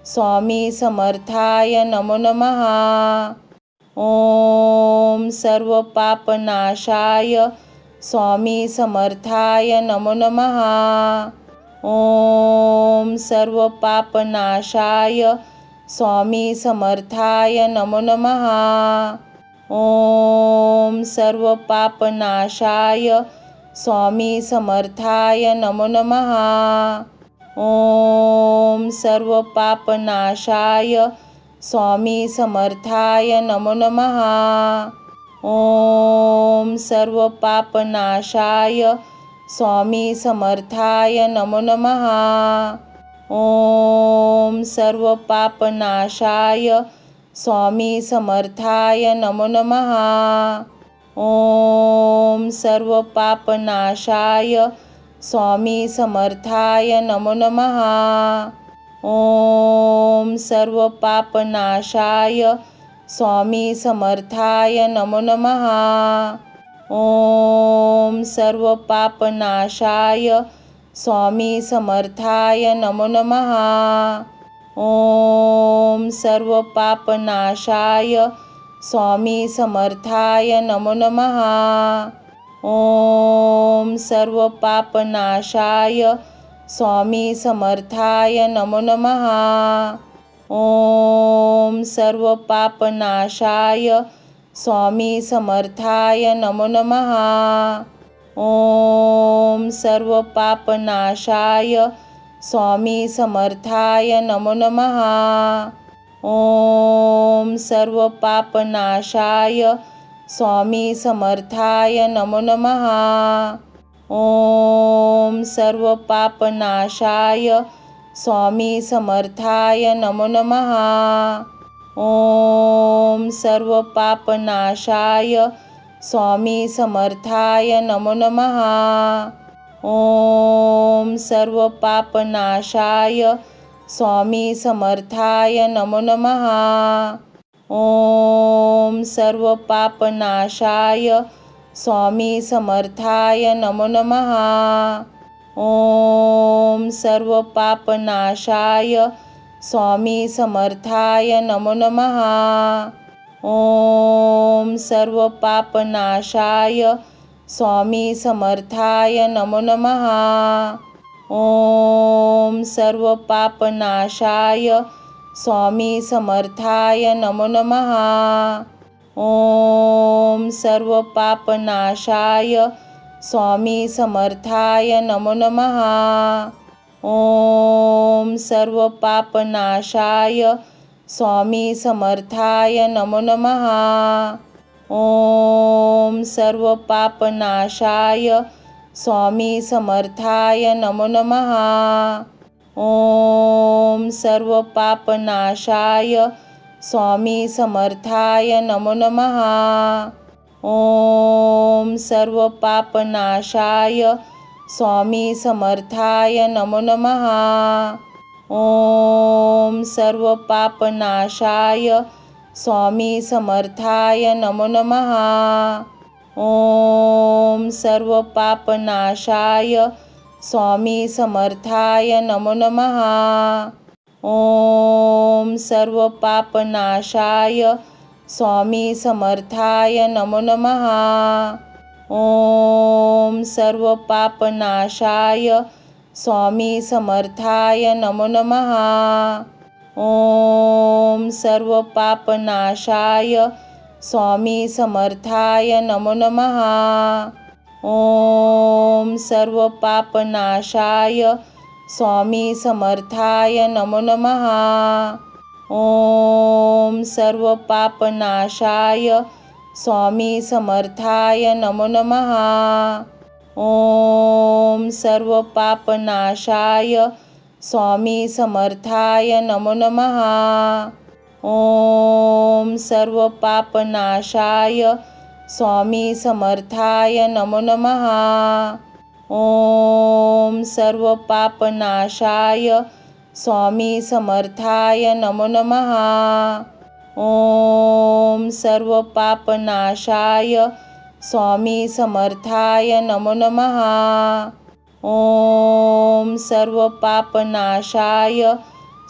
स्वामी समर्थाय नमो नमः। ओम सर्व पापनाशाय स्वामी समर्थाय नमो नमः। ओम सर्व पापनाशाय स्वामी समर्थाय नमो नमः। ओम सर्व पापनाशाय स्वामी समर्थाय नमो नमः। ओम सर्व पापनाशाय स्वामी समर्थाय नमो नमः। ओम सर्व पापनाशाय स्वामी समर्थाय नमो नमः। ओम सर्व पापनाशाय स्वामी समर्थाय नमो नमः। ओम सर्व पापनाशाय स्वामी समर्थाय नमो नमः। ओम सर्व पापनाशाय स्वामी समर्थाय नमो नमः। ओम सर्व पापनाशाय स्वामी समर्थाय नमो नमः। ओम सर्व पापनाशाय स्वामी समर्थाय नमो नमः। ओम सर्व पापनाशाय स्वामी समर्थाय नमो नमः। ओम सर्व पापनाशाय स्वामी समर्थाय नमो नमः। ओम सर्व पापनाशाय स्वामी समर्थाय नमो नमः। ओम सर्व पापनाशाय स्वामी समर्थाय नमो नमः। ओम सर्व पापनाशाय स्वामी समर्थाय नमो नमः। ओम सर्व पापनाशाय स्वामी समर्थाय नमो नमः। ओम सर्व पापनाशाय स्वामी समर्थाय नमो नमः। ओम सर्व पापनाशाय स्वामी समर्थाय नमो नमः। ओम सर्व पापनाशाय स्वामी समर्थाय नमो नमः। ओम सर्व पापनाशाय स्वामी समर्थाय नमो नमः। ओम सर्व पापनाशाय स्वामी समर्थाय नमो नमः। ओम सर्व पापनाशाय स्वामी समर्थाय नमो नमः। ओम सर्व पापनाशाय स्वामी समर्थाय नमो नमः। ओम सर्व पापनाशाय स्वामी समर्थाय नमो नमः। ओम सर्व पापनाशाय स्वामी समर्थाय नमो नमः। ओम सर्व पापनाशाय स्वामी समर्थाय नमो नमः। ओम सर्व पापनाशाय स्वामी समर्थाय नमो नमः। ओम सर्व पापनाशाय स्वामी समर्थाय नमो नमः। ओम सर्व पापनाशाय स्वामी समर्थाय नमो नमः। ओम सर्व पापनाशाय स्वामी समर्थाय नमो नमः। ओम सर्व पापनाशाय स्वामी समर्थाय नमो नमः। ओम सर्व पापनाशाय स्वामी समर्थाय नमो नमः। ओम सर्व पापनाशाय स्वामी समर्थाय नमो नमः। ओम सर्व पापनाशाय स्वामी समर्थाय नमो नमः। ओम सर्व पापनाशाय स्वामी समर्थाय नमो नमः। ओम सर्व पापनाशाय स्वामी समर्थाय नमो नमः। ओम सर्व पापनाशाय स्वामी समर्थाय नमो नमः। ओम सर्व पापनाशाय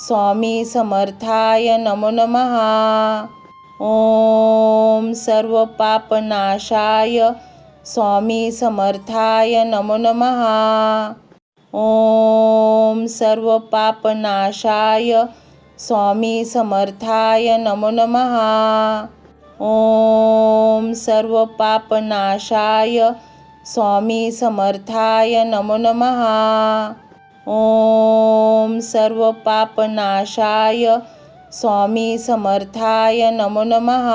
स्वामी समर्थाय नमो नमः। ओम सर्व पापनाशाय स्वामी समर्थाय नमो नमः। ओम सर्व पापनाशाय स्वामी समर्थाय नमो नमः। ओम सर्व पापनाशाय स्वामी समर्थाय नमो नमः। ओम सर्व पापनाशाय स्वामी समर्थाय नमो नमः।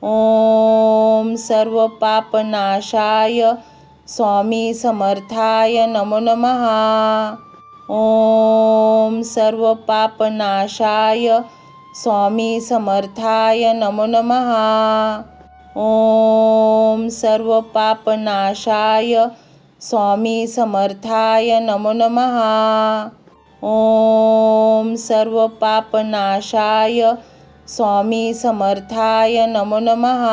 ओम सर्व पापनाशाय स्वामी समर्थाय नमो नमः। ओम सर्व पापनाशाय स्वामी समर्थाय नमो नमः। ओम सर्व पापनाशाय स्वामी समर्थाय नमो नमः। ओम सर्व पापनाशाय स्वामी समर्थाय नमो नमः।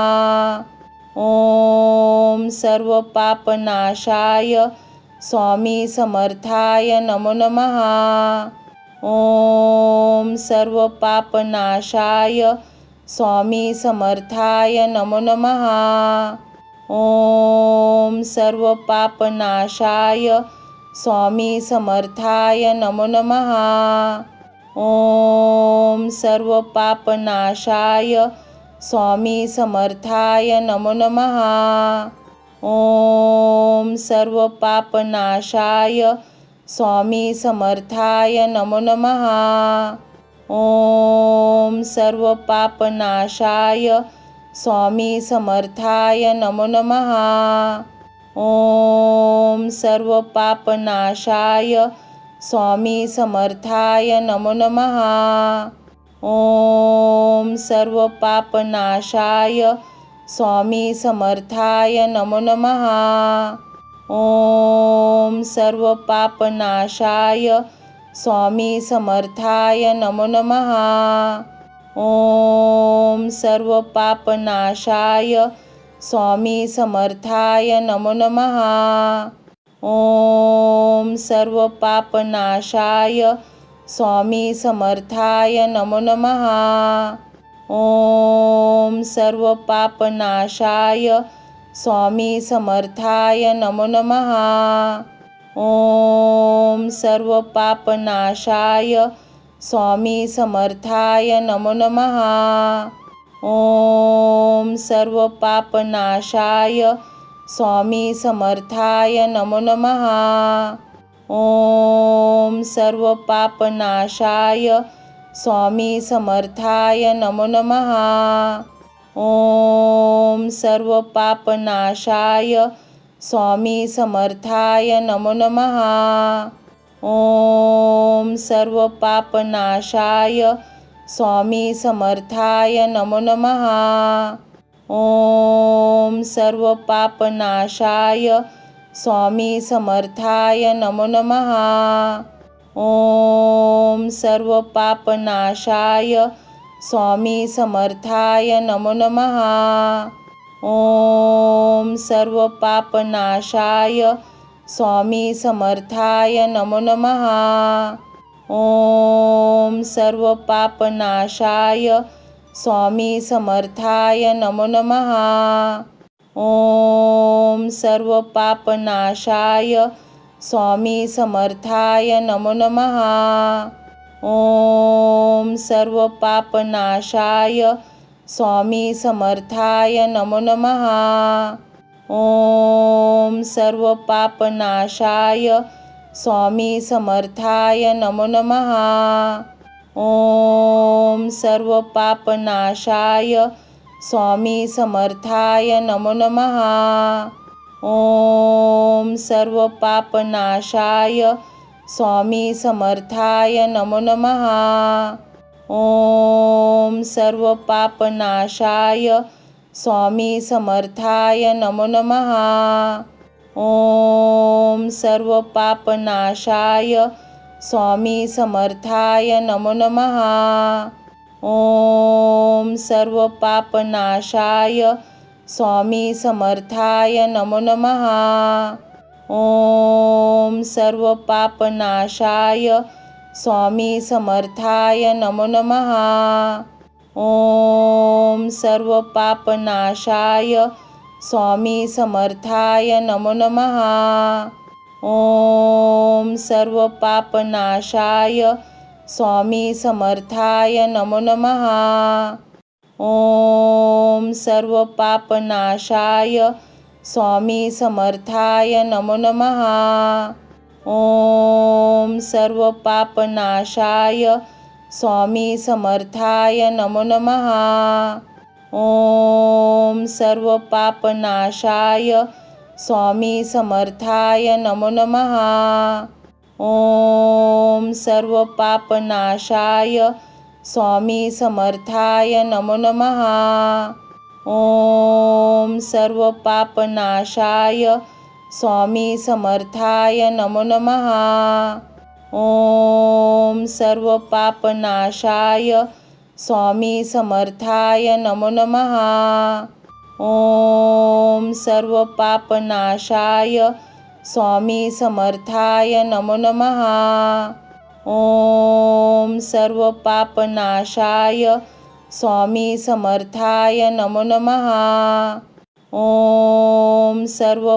ओम सर्व पापनाशाय स्वामी समर्थाय नमो नमः। ओम सर्व पापनाशाय स्वामी समर्थाय नमो नमः। ओम सर्व पापनाशाय स्वामी समर्थाय नमो नमः। ओम सर्व पापनाशाय स्वामी समर्थाय नमो नमः। ओम सर्व पापनाशाय स्वामी समर्थाय नमो नमः। ओम सर्व पापनाशाय स्वामी समर्थाय नमो नमः। ओम सर्व पापनाशाय स्वामी समर्थाय नमो नमः। ओम सर्व पापनाशाय स्वामी समर्थाय नमो नमः। ओम सर्व पापनाशाय स्वामी समर्थाय नमो नमः। ओम सर्व पापनाशाय स्वामी समर्थाय नमो नमः। ओम सर्व पापनाशाय स्वामी समर्थाय नमो नमः। ओम सर्व पापनाशाय स्वामी समर्थाय नमो नमः। ओम सर्व पापनाशाय स्वामी समर्थाय नमो नमः। ओम सर्व पापनाशाय स्वामी समर्थाय नमो नमः। ओम सर्व पापनाशाय स्वामी समर्थाय नमो नमः। ओम सर्व पापनाशाय स्वामी समर्थाय नमो नमः। ओम सर्व पापनाशाय स्वामी समर्थाय नमो नमः। ओम सर्व पापनाशाय स्वामी समर्थाय नमो नमः। ओम सर्व पापनाशाय स्वामी समर्थाय नमो नमः। ओम सर्व पापनाशाय स्वामी समर्थाय नमो नमः। ओम सर्व पापनाशाय स्वामी समर्थाय नमो नमः। ओम सर्व पापनाशाय स्वामी समर्थाय नमो नमः। ओम सर्व पापनाशाय स्वामी समर्थाय नमो नमः। ओम सर्व पापनाशाय स्वामी समर्थाय नमो नमः। ओम सर्व पापनाशाय स्वामी समर्थाय नमो नमः। ओम सर्व पापनाशाय स्वामी समर्थाय नमो नमः। ओम सर्व पापनाशाय स्वामी समर्थाय नमो नमः। ओम सर्व पापनाशाय स्वामी समर्थाय नमो नमः। ओम सर्व पापनाशाय स्वामी समर्थाय नमो नमः। ओम सर्व पापनाशाय स्वामी समर्थाय नमो नमः। ओम सर्व पापनाशाय स्वामी समर्थाय नमो नमः। ओम सर्व पापनाशाय स्वामी समर्थाय नमो नमः। ओम सर्व पापनाशाय स्वामी समर्थाय नमो नमः। ओम सर्व पापनाशाय स्वामी समर्थाय नमो नमः। ओम सर्व पापनाशाय स्वामी समर्थाय नमो नमः। ओम सर्व पापनाशाय स्वामी समर्थाय नमो नमः। ओम सर्व पापनाशाय स्वामी समर्थाय नमो नमः। ओम सर्व पापनाशाय स्वामी समर्थाय नमो नमः। ओम सर्व पापनाशाय स्वामी समर्थाय नमो नमः। ओम सर्व पापनाशाय स्वामी समर्थाय नमो नमः। ओम सर्व